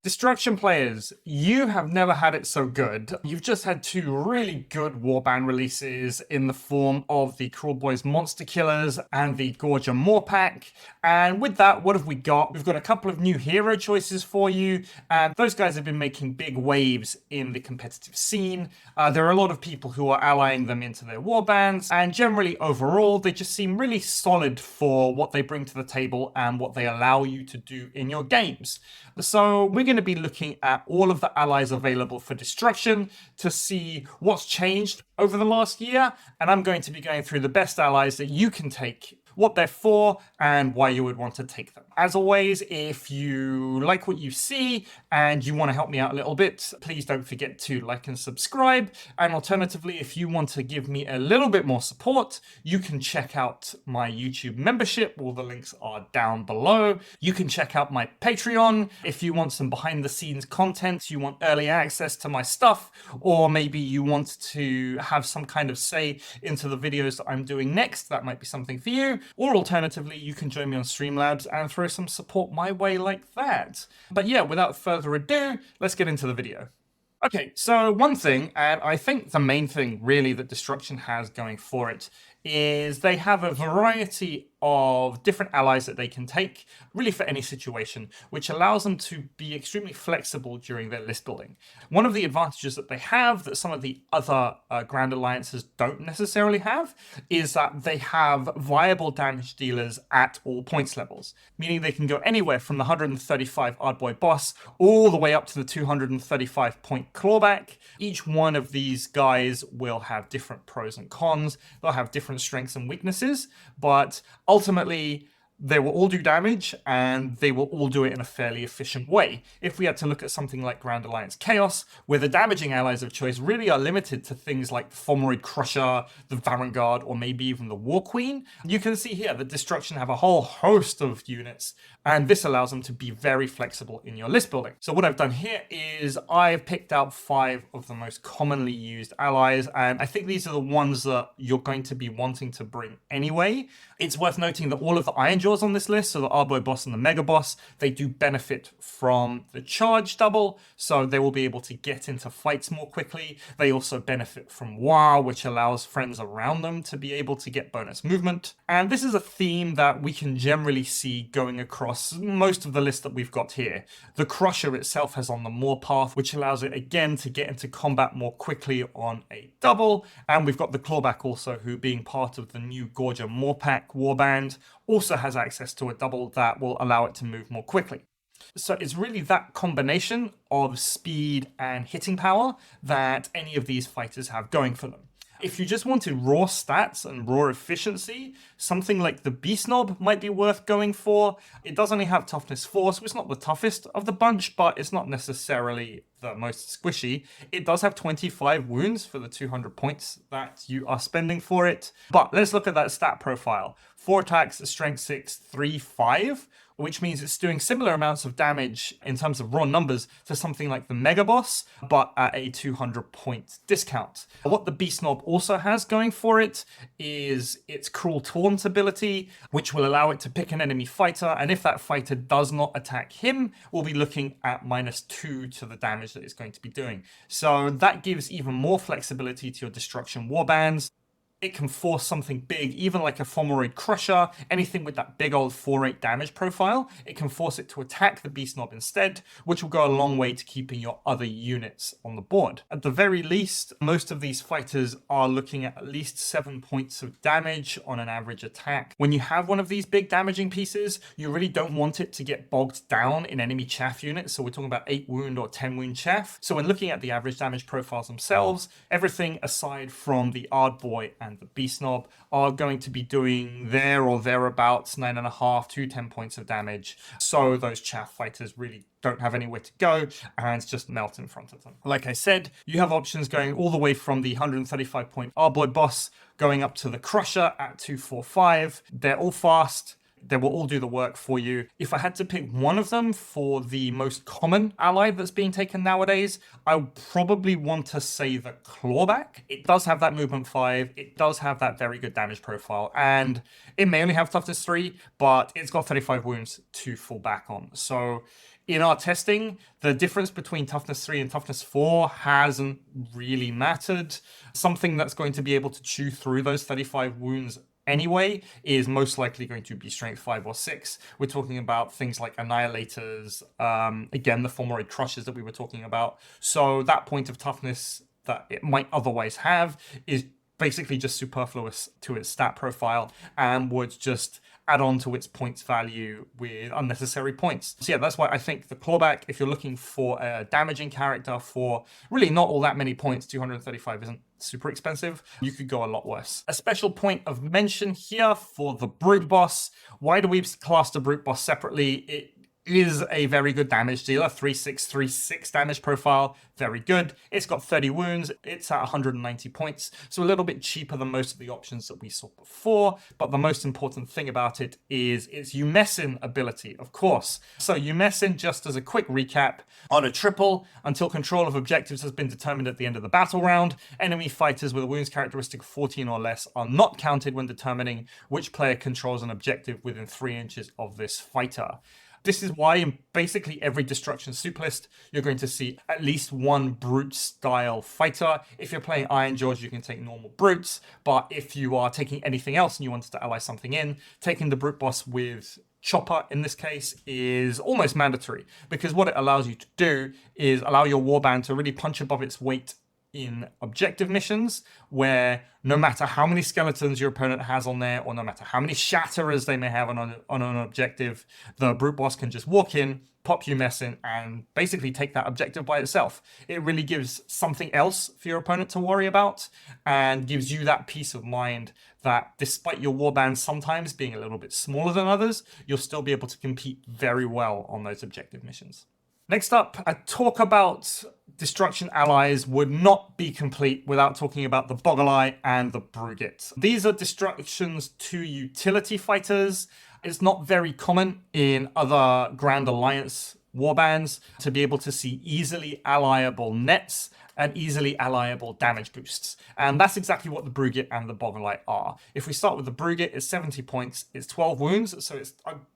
Destruction players, you have never had it so good. You've just had two really good warband releases in the form of the Kruleboyz Monster Killers and the Gorger Moor Pack. And with that, what have we got? We've got a couple of new hero choices for you, and those guys have been making big waves in the competitive scene. There are a lot of people who are allying them into their warbands, and generally overall, they just seem really solid for what they bring to the table and what they allow you to do in your games. So we're going to be looking at all of the allies available for destruction to see what's changed over the last year, and I'm going to be going through the best allies that you can take, what they're for, and why you would want to take them. As always, if you like what you see and you want to help me out a little bit, please don't forget to like and subscribe. And alternatively, if you want to give me a little bit more support, you can check out my YouTube membership. All the links are down below. You can check out my Patreon if you want some behind the scenes content, you want early access to my stuff, or maybe you want to have some kind of say into the videos that I'm doing next. That might be something for you. Or alternatively, you can join me on Streamlabs and throw some support my way like that. But yeah, without further ado, let's get into the video. Okay, so one thing, and I think the main thing really that Destruction has going for it, is they have a variety of different allies that they can take, really for any situation, which allows them to be extremely flexible during their list building. One of the advantages that they have that some of the other Grand Alliances don't necessarily have is that they have viable damage dealers at all points levels, meaning they can go anywhere from the 135 Ardboy boss all the way up to the 235 point clawback. Each one of these guys will have different pros and cons. They'll have different strengths and weaknesses, but ultimately they will all do damage and they will all do it in a fairly efficient way. If we had to look at something like Grand Alliance Chaos, where the damaging allies of choice really are limited to things like the Thomoroid Crusher, the Varangard, or maybe even the War Queen, you can see here that Destruction have a whole host of units, and this allows them to be very flexible in your list building. So what I've done here is I've picked out 5 of the most commonly used allies, and I think these are the ones that you're going to be wanting to bring anyway. It's worth noting that all of the Iron Jaws on this list, so the Ardboy boss and the Mega boss, they do benefit from the charge double, so they will be able to get into fights more quickly. They also benefit from WoW, which allows friends around them to be able to get bonus movement. And this is a theme that we can generally see going across most of the list that we've got here. The Crusher itself has on the Moor path, which allows it again to get into combat more quickly on a double. And we've got the Clawback also, who being part of the new Gorger Moor Pack warband, also has access to a double that will allow it to move more quickly. So it's really that combination of speed and hitting power that any of these fighters have going for them. If you just wanted raw stats and raw efficiency, something like the Beast Knob might be worth going for. It does only have toughness 4, so it's not the toughest of the bunch, but it's not necessarily the most squishy. It does have 25 wounds for the 200 points that you are spending for it. But let's look at that stat profile. 4 attacks, strength 6, 3, 5. Which means it's doing similar amounts of damage in terms of raw numbers to something like the Mega Boss, but at a 200 point discount. What the Beast Knob also has going for it is its Cruel Taunt ability, which will allow it to pick an enemy fighter, and if that fighter does not attack him, we'll be looking at -2 to the damage that it's going to be doing. So that gives even more flexibility to your Destruction warbands. It can force something big, even like a Thomoroid Crusher, anything with that big old 4-8 damage profile, it can force it to attack the Beast Knob instead, which will go a long way to keeping your other units on the board. At the very least, most of these fighters are looking at least 7 points of damage on an average attack. When you have one of these big damaging pieces, you really don't want it to get bogged down in enemy chaff units, so we're talking about 8 wound or 10 wound chaff. So when looking at the average damage profiles themselves, everything aside from the Ardboy and the Beast Knob are going to be doing there or thereabouts 9.5 to 10 points of damage. So those chaff fighters really don't have anywhere to go and just melt in front of them. Like I said, you have options going all the way from the 135 point Ardboy boss going up to the Crusher at 245. They're all fast. They will all do the work for you. If I had to pick one of them for the most common ally that's being taken nowadays, I would probably want to say the Clawback. It does have that movement 5, it does have that very good damage profile, and it may only have toughness 3, but it's got 35 wounds to fall back on. So in our testing, the difference between toughness 3 and toughness 4 hasn't really mattered. Something that's going to be able to chew through those 35 wounds anyway is most likely going to be strength 5 or 6. We're talking about things like annihilators, again, the fulmoroid crushers that we were talking about. So that point of toughness that it might otherwise have is basically just superfluous to its stat profile and would just add on to its points value with unnecessary points. So yeah, that's why I think the clawback, if you're looking for a damaging character for really not all that many points, 235 isn't super expensive, you could go a lot worse. A special point of mention here for the brute boss. Why do we class the brute boss separately? It is a very good damage dealer, 3-6 damage profile, very good. It's got 30 wounds, it's at 190 points, so a little bit cheaper than most of the options that we saw before, but the most important thing about it is its Messin ability, of course. So Messin, just as a quick recap, on a triple, until control of objectives has been determined at the end of the battle round, enemy fighters with a wounds characteristic of 14 or less are not counted when determining which player controls an objective within 3 inches of this fighter. This is why in basically every Destruction Soup list, you're going to see at least one brute-style fighter. If you're playing Iron Jaws, you can take normal brutes, but if you are taking anything else and you wanted to ally something in, taking the brute boss with Chopper, in this case, is almost mandatory, because what it allows you to do is allow your warband to really punch above its weight in objective missions, where no matter how many skeletons your opponent has on there, or no matter how many shatterers they may have on an objective, the brute boss can just walk in, pop you Messin, and basically take that objective by itself. It really gives something else for your opponent to worry about, and gives you that peace of mind that despite your warband sometimes being a little bit smaller than others, you'll still be able to compete very well on those objective missions. Next up, a talk about Destruction allies would not be complete without talking about the Boggle-Eye and the Brugit. These are Destruction's 2 utility fighters. It's not very common in other Grand Alliance warbands to be able to see easily allyable nets and easily allyable damage boosts. And that's exactly what the Brugit and the Boggle-Eye are. If we start with the Brugit, it's 70 points, it's 12 wounds, so it's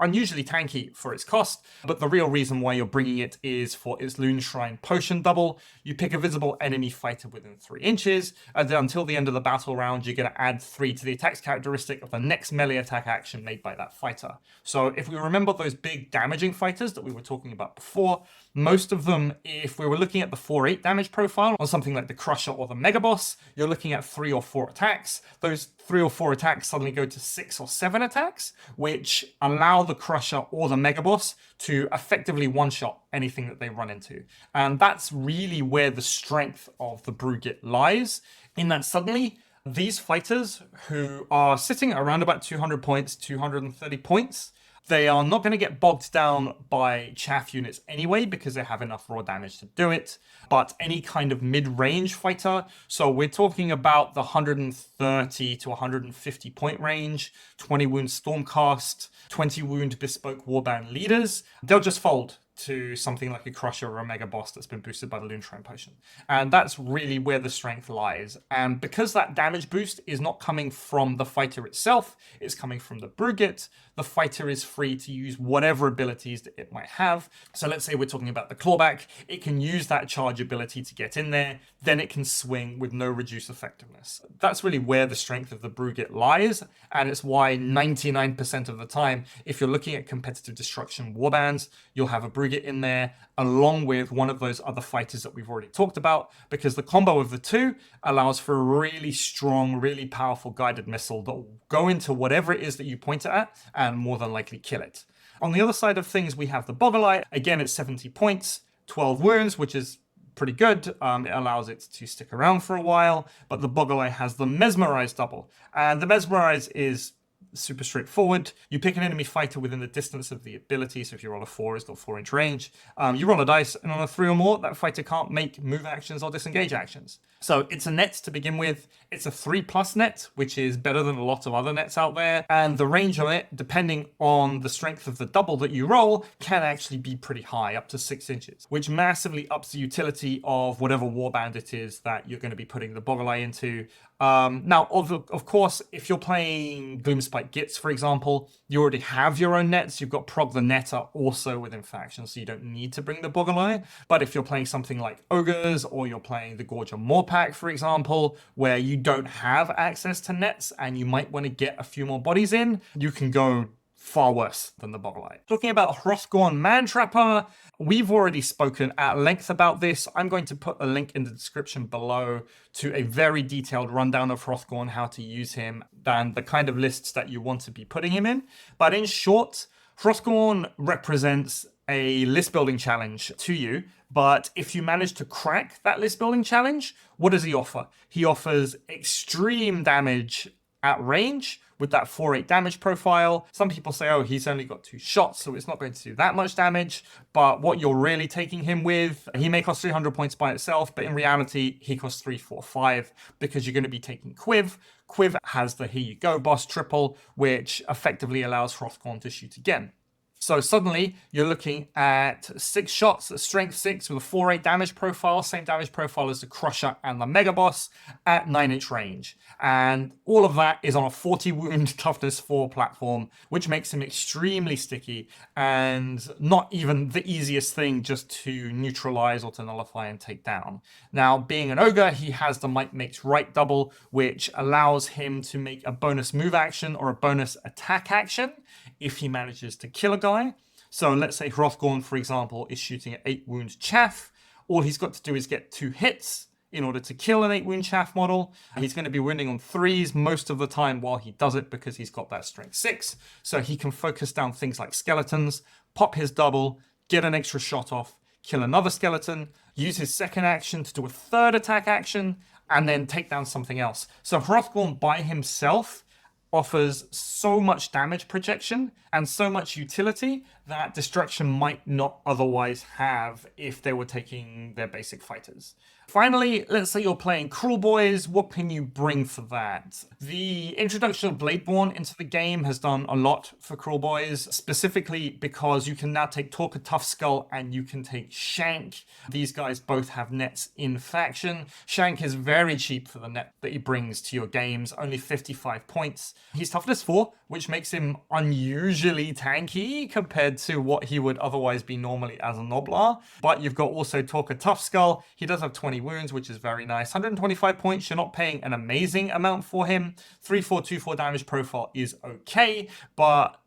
unusually tanky for its cost, but the real reason why you're bringing it is for its Loon Shrine Potion double. You pick a visible enemy fighter within 3 inches, and then until the end of the battle round, you're going to add 3 to the attack's characteristic of the next melee attack action made by that fighter. So if we remember those big damaging fighters that we were talking about before, most of them, if we were looking at the 4-8 damage profile on something like the Crusher or the Mega Boss, you're looking at 3 or 4 attacks. Those 3 or 4 attacks suddenly go to 6 or 7 attacks, which allow the Crusher or the Mega Boss to effectively one-shot anything that they run into. And that's really where the strength of the Brugit lies, in that suddenly these fighters who are sitting at around about 200 points, 230 points, they are not going to get bogged down by chaff units anyway, because they have enough raw damage to do it. But any kind of mid-range fighter, so we're talking about the 130 to 150 point range, 20 wound Stormcast, 20 wound bespoke warband leaders, they'll just fold to something like a Crusher or a Mega Boss that's been boosted by the Loon Shrine Potion. And that's really where the strength lies. And because that damage boost is not coming from the fighter itself, it's coming from the Brugit, the fighter is free to use whatever abilities that it might have. So let's say we're talking about the Clawback, it can use that charge ability to get in there, then it can swing with no reduced effectiveness. That's really where the strength of the Brugit lies, and it's why 99% of the time, if you're looking at competitive destruction warbands, you'll have a Brugit in there, along with one of those other fighters that we've already talked about, because the combo of the two allows for a really strong, really powerful guided missile that will go into whatever it is that you point it at and more than likely kill it. On the other side of things, we have the Boggle-Eye. Again, it's 70 points, 12 wounds, which is pretty good. It allows it to stick around for a while, but the Boggle-Eye has the Mesmerize double, and the Mesmerize is super straightforward. You pick an enemy fighter within the distance of the ability, so if you roll a 4, it's got 4-inch range. You roll a dice, and on a 3 or more, that fighter can't make move actions or disengage actions. So it's a net to begin with. It's a 3+ net, which is better than a lot of other nets out there. And the range on it, depending on the strength of the double that you roll, can actually be pretty high, up to 6 inches, which massively ups the utility of whatever warband it is that you're going to be putting the Boggle-Eye into. Now, of course, if you're playing Gloomspite like Gits, for example, you already have your own nets. You've got Prog the Netter also within factions, so you don't need to bring the Boggle. But if you're playing something like Ogres, or you're playing the Gorger Moorpack, for example, where you don't have access to nets and you might want to get a few more bodies in, you can go far worse than the Boggle. Talking about Hrothgorn Mantrapper, we've already spoken at length about this. I'm going to put a link in the description below to a very detailed rundown of Hrothgorn, how to use him, and the kind of lists that you want to be putting him in. But in short, Hrothgorn represents a list building challenge to you, but if you manage to crack that list building challenge, what does he offer? He offers extreme damage at range with that 4-8 damage profile. Some people say, oh, he's only got 2 shots, so it's not going to do that much damage. But what you're really taking him with, he may cost 300 points by itself, but in reality, he costs 3, 4, 5 because you're going to be taking Quiv. Quiv has the Here You Go boss triple, which effectively allows Hrothgorn to shoot again. So suddenly you're looking at 6 shots at strength 6 with a 4-8 damage profile, same damage profile as the Crusher and the Mega Boss at 9-inch range. And all of that is on a 40 wound toughness 4 platform, which makes him extremely sticky and not even the easiest thing just to neutralize or to nullify and take down. Now, being an ogre, he has the Might Makes Right double, which allows him to make a bonus move action or a bonus attack action if he manages to kill a guy. So let's say Hrothgorn, for example, is shooting at 8 wounds chaff. All he's got to do is get 2 hits in order to kill an 8 wound chaff model. He's going to be winning on 3s most of the time while he does it because he's got that strength 6. So he can focus down things like skeletons, pop his double, get an extra shot off, kill another skeleton, use his second action to do a third attack action, and then take down something else. So Hrothgorn by himself offers so much damage projection and so much utility that Destruction might not otherwise have if they were taking their basic fighters. Finally, let's say you're playing Kruleboyz. What can you bring for that? The introduction of Bladeborn into the game has done a lot for Kruleboyz, specifically because you can now take Torka Toughskull and you can take Shank. These guys both have nets in faction. Shank is very cheap for the net that he brings to your games, only 55 points. He's toughness 4, which makes him unusually tanky compared to what he would otherwise be normally as a Noblar. But you've got also Torka Toughskull. He does have 20 wounds, which is very nice. 125 points, you're not paying an amazing amount for him. 3-4, 2-4 damage profile is okay, but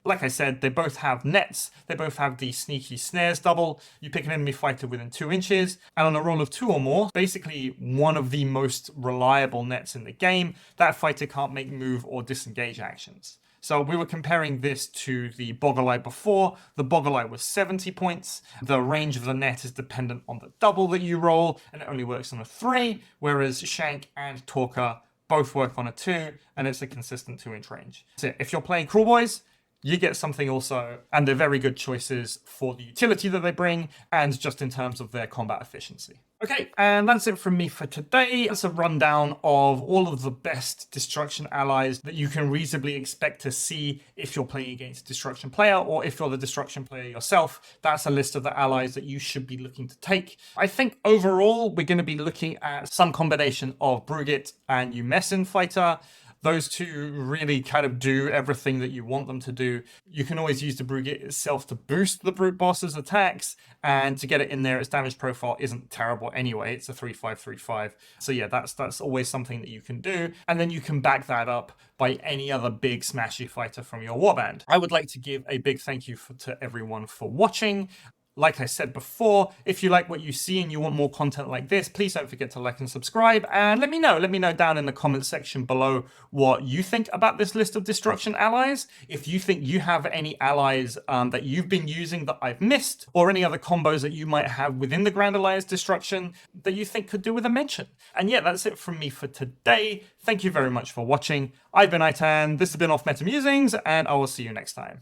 like I said, they both have nets. They both have the sneaky snares double. You pick an enemy fighter within 2 inches, and on a roll of 2 or more, basically one of the most reliable nets in the game, that fighter can't make move or disengage actions. So we were comparing this to the Boggle before. The Boggle was 70 points. The range of the net is dependent on the double that you roll, and it only works on a 3, whereas Shank and Torka both work on a 2, and it's a consistent 2-inch range. So if you're playing Kruleboyz, you get something also, and they're very good choices for the utility that they bring, and just in terms of their combat efficiency. Okay, and that's it from me for today. That's a rundown of all of the best Destruction allies that you can reasonably expect to see if you're playing against a Destruction player, or if you're the Destruction player yourself. That's a list of the allies that you should be looking to take. I think overall, we're going to be looking at some combination of Brugit and Messin fighter. Those two really kind of do everything that you want them to do. You can always use the Brugit itself to boost the Brute Boss's attacks, and to get it in there, its damage profile isn't terrible anyway. It's a 3-5-3-5. So yeah, that's always something that you can do. And then you can back that up by any other big smashy fighter from your warband. I would like to give a big thank you to everyone for watching. Like I said before, if you like what you see and you want more content like this, please don't forget to like and subscribe, and let me know down in the comment section below what you think about this list of Destruction allies. If you think you have any allies that you've been using that I've missed, or any other combos that you might have within the Grand Alliance Destruction that you think could do with a mention. And yeah, that's it from me for today. Thank you very much for watching. I've been Itan, this has been Off Meta Musings, and I will see you next time.